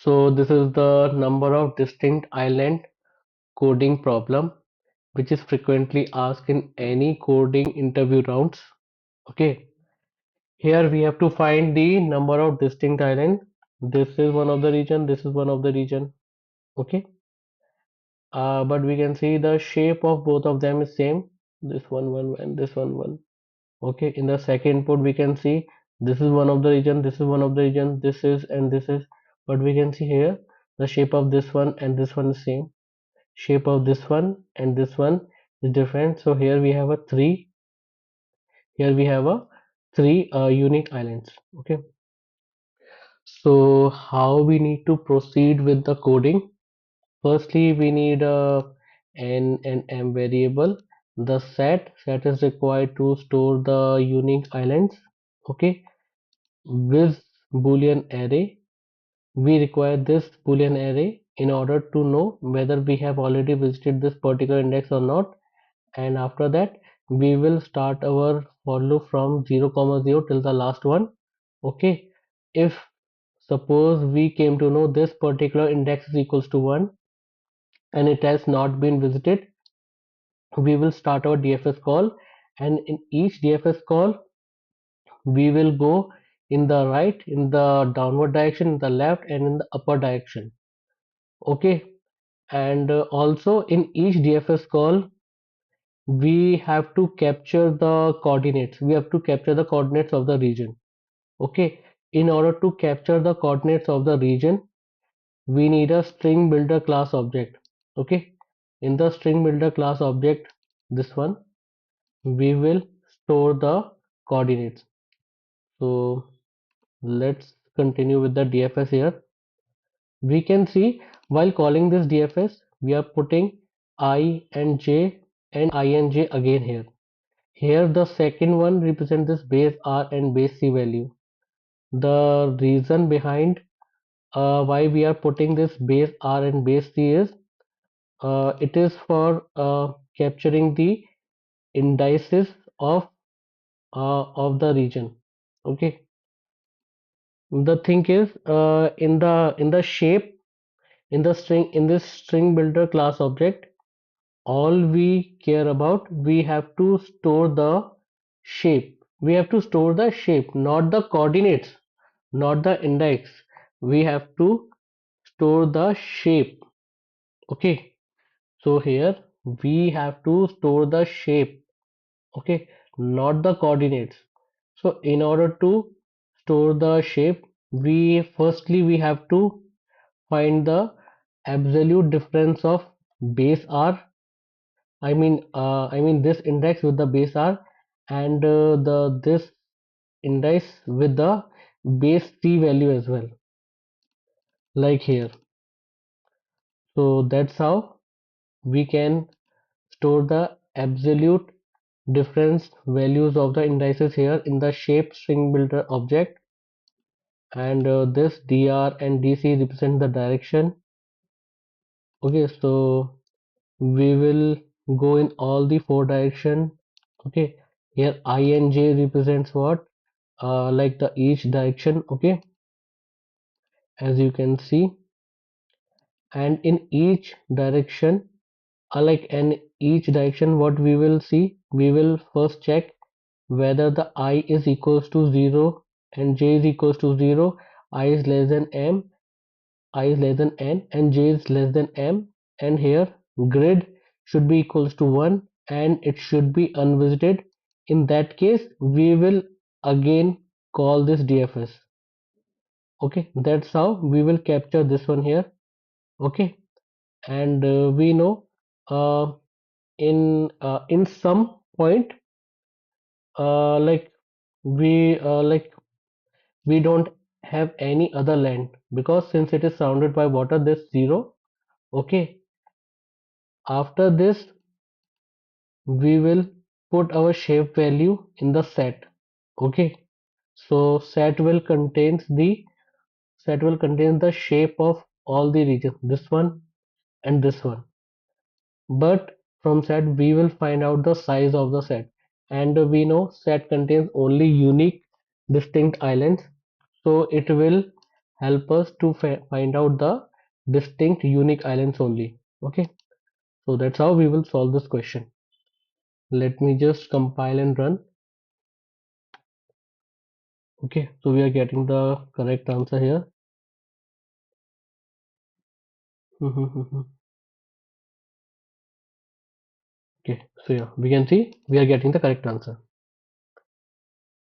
So this is the number of distinct island coding problem which is frequently asked in any coding interview rounds. Okay, here we have to find the number of distinct islands. This is one of the region, this is one of the region. Okay, but we can see the shape of both of them is same. This one and this one. Okay, in the second input we can see this is one of the region, this is one of the region, this is and this is. But we can see here the shape of this one and this one is same. Shape of this one and this one is different. So here we have a three. Here we have a three unique islands. Okay. So how we need to proceed with the coding? Firstly, we need a n and m variable. The set is required to store the unique islands. Okay. With Boolean array, we require this Boolean array in order to know whether we have already visited this particular index or not. And after that, we will start our for loop from 0, 0 till the last one. Okay. If suppose we came to know this particular index is equals to 1 and it has not been visited, we will start our DFS call, and in each DFS call we will go in the right, in the downward direction, in the left, and in the upper direction. Okay, and also in each DFS call we have to capture the coordinates. We have to capture the coordinates of the region. Okay, in order to capture the coordinates of the region, we need a string builder class object. Okay, in the string builder class object, this one, we will store the coordinates. So let's continue with the DFS here. We can see while calling this DFS, we are putting I and J and I and J again here. Here the second one represents this base R and base C value. The reason behind why we are putting this base R and base C is it is for capturing the indices of the region. Okay. The thing is in the shape in the string in this string builder class object, all we care about, we have to store the shape. We have to store the shape, not the coordinates, not the index. We have to store the shape. Okay, so here we have to store the shape. Okay, not the coordinates. So in order to store the shape, we have to find the absolute difference of base r. I mean this index with the base r, and the this index with the base c value as well, like here. So that's how we can store the absolute difference values of the indices here in the shape string builder object, and this dr and dc represent the direction. Okay, so we will go in all the four direction. Okay, here I and j represents what, like the each direction. Okay, as you can see, and in each direction, like in each direction, what we will see, we will first check whether the I is equals to 0 and j is equals to 0. I is less than m, I is less than n, and j is less than m. And here grid should be equals to 1 and it should be unvisited. In that case, we will again call this DFS. Okay, that's how we will capture this one here. Okay, and we know uh, in some point, like we don't have any other land, because since it is surrounded by water, this 0. Okay, after this we will put our shape value in the set. Okay, so set will contain the shape of all the regions, this one and this one. But from set we will find out the size of the set, and we know set contains only unique distinct islands, so it will help us to find out the distinct unique islands only. Okay, so that's how we will solve this question. Let me just compile and run. Okay, so we are getting the correct answer here. Okay, so yeah, we can see we are getting the correct answer.